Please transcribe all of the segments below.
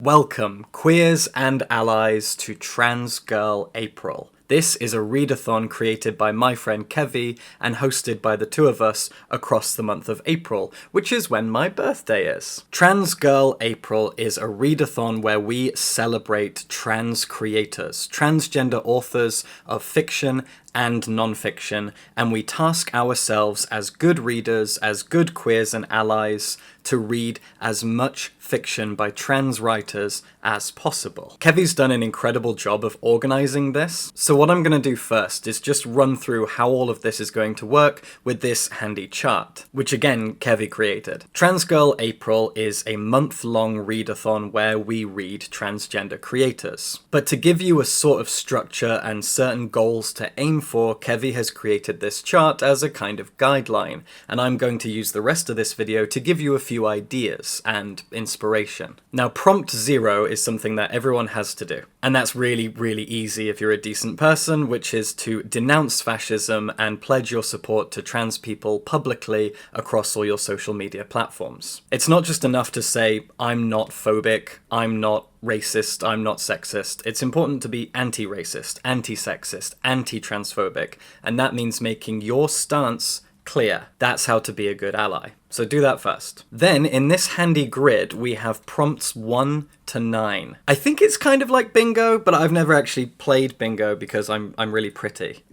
Welcome, queers and allies, to Trans Girl April. This is a readathon created by my friend Kevy and hosted by the two of us across the month of April, which is when my birthday is. Trans Girl April is a readathon where we celebrate trans creators, transgender authors of fiction and non-fiction, and we task ourselves as good readers, as good queers and allies, to read as much fiction by trans writers as possible. Kevy's done an incredible job of organising this, so what I'm going to do first is just run through how all of this is going to work with this handy chart, which again Kevy created. Trans Girl April is a month-long readathon where we read transgender creators. But to give you a sort of structure and certain goals to aim for, Kevy has created this chart as a kind of guideline, and I'm going to use the rest of this video to give you a few ideas and inspiration. Now, prompt 0 is something that everyone has to do, and that's really, really easy if you're a decent person, which is to denounce fascism and pledge your support to trans people publicly across all your social media platforms. It's not just enough to say, I'm not phobic, I'm not racist, I'm not sexist. It's important to be anti-racist, anti-sexist, anti-transphobic, and that means making your stance clear. That's how to be a good ally. So do that first. Then, in this handy grid, we have prompts 1 to 9. I think it's kind of like bingo, but I've never actually played bingo because I'm really pretty.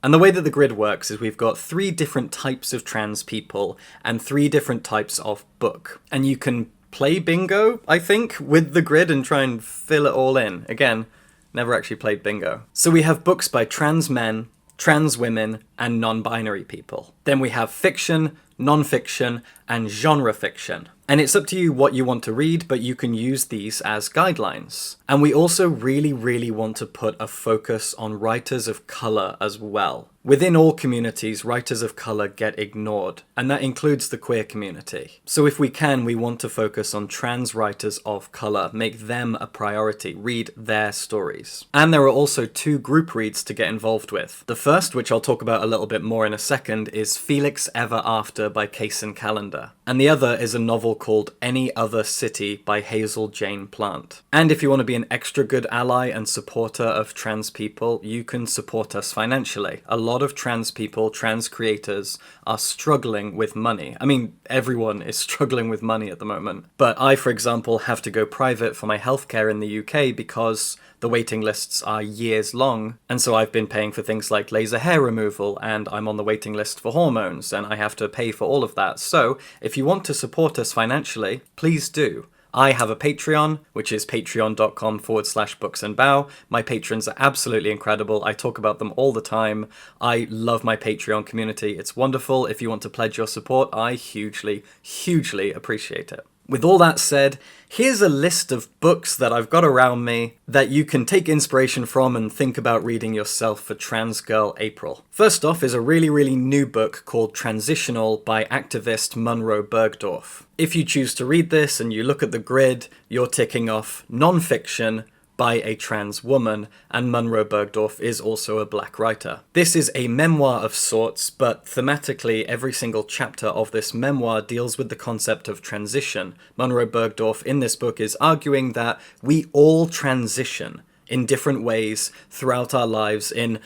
And the way that the grid works is we've got 3 different types of trans people and 3 different types of book. And you can play bingo, I think, with the grid and try and fill it all in. Again, never actually played bingo. So we have books by trans men, trans women, and non-binary people. Then we have fiction, non-fiction, and genre fiction. And it's up to you what you want to read, but you can use these as guidelines. And we also really, really want to put a focus on writers of colour as well. Within all communities, writers of colour get ignored, and that includes the queer community. So if we can, we want to focus on trans writers of colour, make them a priority, read their stories. And there are also 2 group reads to get involved with. The first, which I'll talk about a little bit more in a second, is Felix Ever After by Kaysen Callender. And the other is a novel called Any Other City by Hazel Jane Plant. And if you want to be an extra good ally and supporter of trans people, you can support us financially. A lot of trans people, trans creators, are struggling with money. I mean, everyone is struggling with money at the moment. But I, for example, have to go private for my healthcare in the UK because the waiting lists are years long, and so I've been paying for things like laser hair removal, and I'm on the waiting list for hormones, and I have to pay for all of that. So, if you want to support us financially, please do. I have a Patreon, which is patreon.com/booksandbow. My patrons are absolutely incredible. I talk about them all the time. I love my Patreon community. It's wonderful. If you want to pledge your support, I hugely, hugely appreciate it. With all that said, here's a list of books that I've got around me that you can take inspiration from and think about reading yourself for Trans Girl April. First off is a really, really new book called Transitional by activist Munroe Bergdorf. If you choose to read this and you look at the grid, you're ticking off non-fiction by a trans woman, and Munroe Bergdorf is also a black writer. This is a memoir of sorts, but thematically every single chapter of this memoir deals with the concept of transition. Munroe Bergdorf in this book is arguing that we all transition in different ways throughout our lives in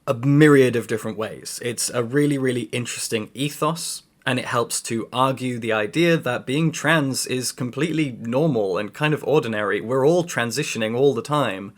a myriad of different ways. It's a really, really interesting ethos, and it helps to argue the idea that being trans is completely normal and kind of ordinary. We're all transitioning all the time.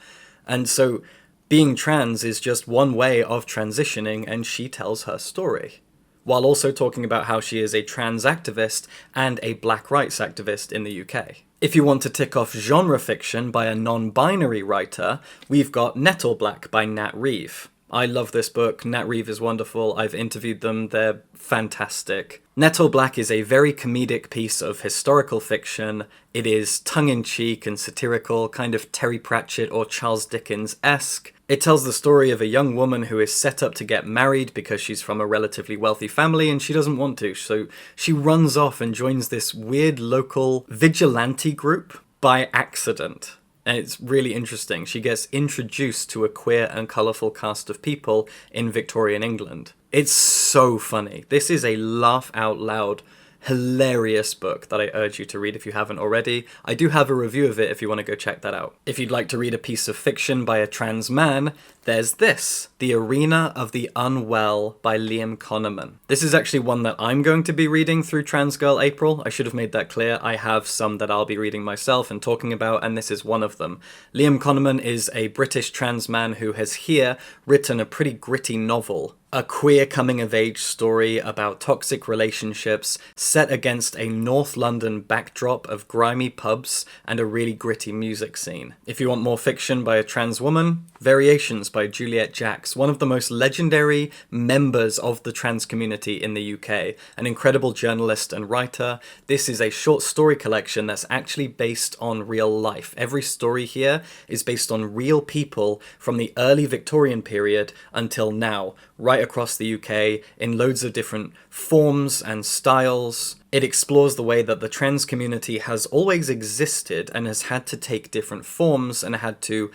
And so being trans is just one way of transitioning, and she tells her story, while also talking about how she is a trans activist and a black rights activist in the UK. If you want to tick off genre fiction by a non-binary writer, we've got Nettle Black by Nat Reeve. I love this book. Nat Reeve is wonderful. I've interviewed them. They're fantastic. Nettle Black is a very comedic piece of historical fiction. It is tongue-in-cheek and satirical, kind of Terry Pratchett or Charles Dickens-esque. It tells the story of a young woman who is set up to get married because she's from a relatively wealthy family and she doesn't want to. So she runs off and joins this weird local vigilante group by accident. And it's really interesting. She gets introduced to a queer and colourful cast of people in Victorian England. It's so funny. This is a laugh out loud Hilarious book that I urge you to read if you haven't already. I do have a review of it if you want to go check that out. If you'd like to read a piece of fiction by a trans man, there's this, The Arena of the Unwell by Liam Connerman. This is actually one that I'm going to be reading through Trans Girl April. I should have made that clear. I have some that I'll be reading myself and talking about, and this is one of them. Liam Connerman is a British trans man who has here written a pretty gritty novel. A queer coming-of-age story about toxic relationships set against a North London backdrop of grimy pubs and a really gritty music scene. If you want more fiction by a trans woman, Variations by Juliet Jacks, one of the most legendary members of the trans community in the UK, an incredible journalist and writer. This is a short story collection that's actually based on real life. Every story here is based on real people from the early Victorian period until now, right across the UK in loads of different forms and styles. It explores the way that the trans community has always existed and has had to take different forms and had to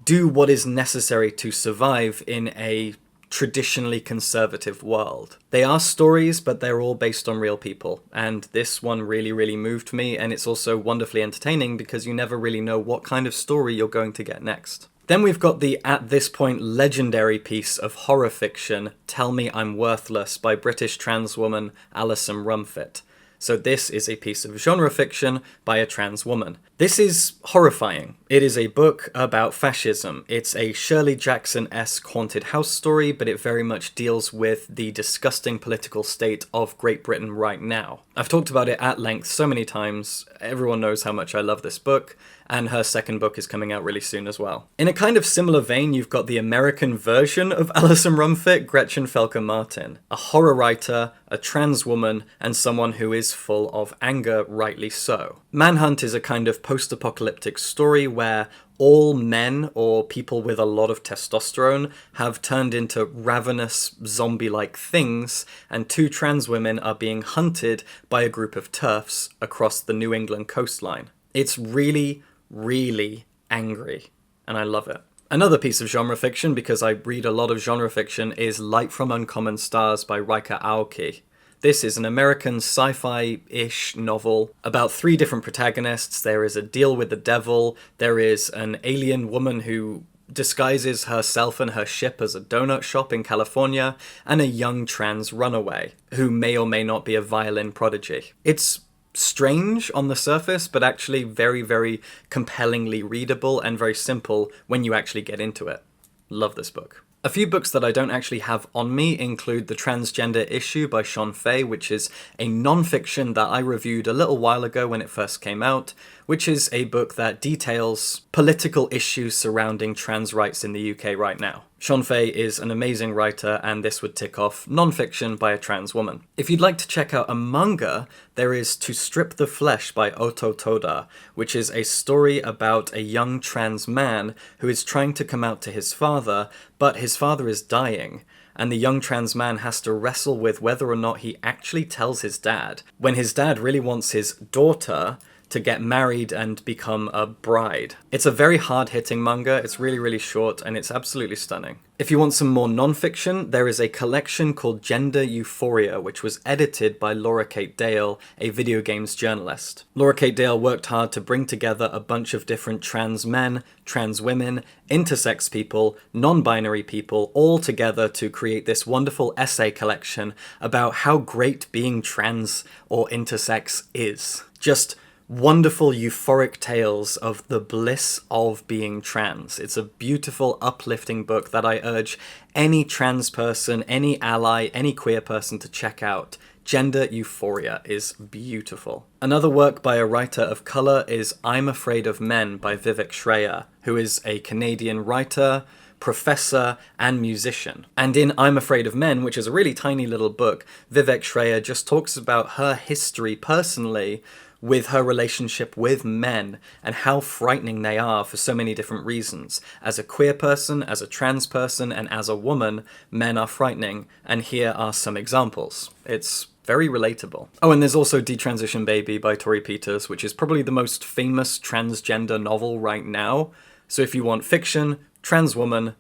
do what is necessary to survive in a traditionally conservative world. They are stories, but they're all based on real people, and this one really, really moved me, and it's also wonderfully entertaining because you never really know what kind of story you're going to get next. Then we've got the, at this point, legendary piece of horror fiction, Tell Me I'm Worthless by British trans woman Alison Rumfitt. So this is a piece of genre fiction by a trans woman. This is horrifying. It is a book about fascism. It's a Shirley Jackson-esque haunted house story, but it very much deals with the disgusting political state of Great Britain right now. I've talked about it at length so many times. Everyone knows how much I love this book, and her second book is coming out really soon as well. In a kind of similar vein, you've got the American version of Alison Rumfitt, Gretchen Felker Martin, a horror writer, a trans woman, and someone who is full of anger, rightly so. Manhunt is a kind of post-apocalyptic story where all men, or people with a lot of testosterone, have turned into ravenous zombie-like things, and two trans women are being hunted by a group of TERFs across the New England coastline. It's really, really angry, and I love it. Another piece of genre fiction, because I read a lot of genre fiction, is Light from Uncommon Stars by Rika Aoki. This is an American sci-fi-ish novel about three different protagonists. There is a deal with the devil, there is an alien woman who disguises herself and her ship as a donut shop in California, and a young trans runaway, who may or may not be a violin prodigy. It's strange on the surface, but actually very, very compellingly readable and very simple when you actually get into it. Love this book. A few books that I don't actually have on me include The Transgender Issue by Sean Fay, which is a non-fiction that I reviewed a little while ago when it first came out, which is a book that details political issues surrounding trans rights in the UK right now. Sean Fay is an amazing writer, and this would tick off non-fiction by a trans woman. If you'd like to check out a manga, there is To Strip the Flesh by Oto Toda, which is a story about a young trans man who is trying to come out to his father, but his father is dying, and the young trans man has to wrestle with whether or not he actually tells his dad, when his dad really wants his daughter to get married and become a bride. It's a very hard-hitting manga, it's really, really short, and it's absolutely stunning. If you want some more non-fiction, there is a collection called Gender Euphoria, which was edited by Laura Kate Dale, a video games journalist. Laura Kate Dale worked hard to bring together a bunch of different trans men, trans women, intersex people, non-binary people, all together to create this wonderful essay collection about how great being trans or intersex is. Just wonderful euphoric tales of the bliss of being trans. It's a beautiful, uplifting book that I urge any trans person, any ally, any queer person to check out. Gender Euphoria is beautiful. Another work by a writer of colour is I'm Afraid of Men by Vivek Shraya, who is a Canadian writer, professor, and musician. And in I'm Afraid of Men, which is a really tiny little book, Vivek Shraya just talks about her history personally with her relationship with men and how frightening they are for so many different reasons. As a queer person, as a trans person, and as a woman, men are frightening, and here are some examples. It's very relatable. Oh, and there's also Detransition Baby by Tori Peters, which is probably the most famous transgender novel right now. So if you want fiction, trans woman,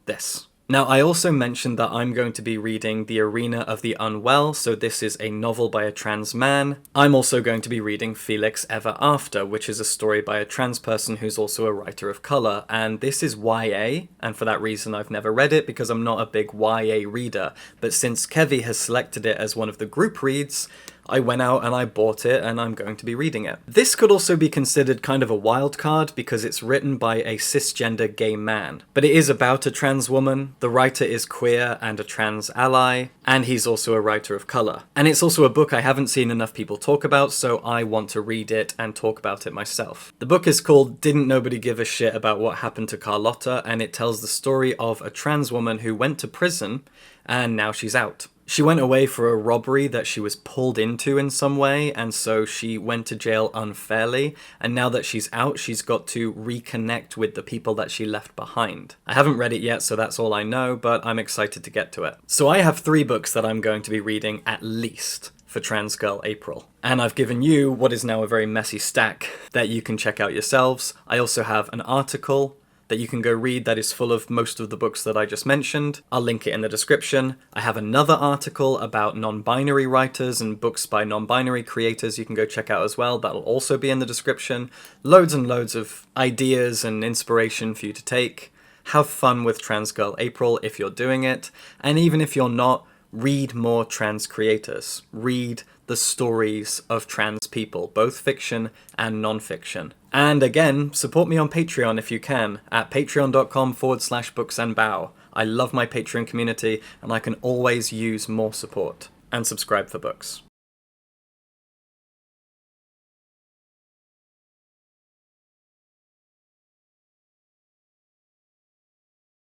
this. Now, I also mentioned that I'm going to be reading The Arena of the Unwell, so this is a novel by a trans man. I'm also going to be reading Felix Ever After, which is a story by a trans person who's also a writer of colour, and this is YA, and for that reason I've never read it because I'm not a big YA reader, but since Kevy has selected it as one of the group reads, I went out and I bought it and I'm going to be reading it. This could also be considered kind of a wild card because it's written by a cisgender gay man, but it is about a trans woman, the writer is queer and a trans ally, and he's also a writer of colour. And it's also a book I haven't seen enough people talk about, so I want to read it and talk about it myself. The book is called Didn't Nobody Give a Shit About What Happened to Carlotta, and it tells the story of a trans woman who went to prison and now she's out. She went away for a robbery that she was pulled into in some way, and so she went to jail unfairly, and now that she's out, she's got to reconnect with the people that she left behind. I haven't read it yet, so that's all I know, but I'm excited to get to it. So I have 3 books that I'm going to be reading at least for Trans Girl April. And I've given you what is now a very messy stack that you can check out yourselves. I also have an article that you can go read that is full of most of the books that I just mentioned. I'll link it in the description. I have another article about non-binary writers and books by non-binary creators you can go check out as well. That'll also be in the description. Loads and loads of ideas and inspiration for you to take. Have fun with Trans Girl April if you're doing it. And even if you're not, read more trans creators. Read the stories of trans people, both fiction and non-fiction. And again, support me on Patreon if you can, at patreon.com/booksandbow. I love my Patreon community, and I can always use more support. And subscribe for books.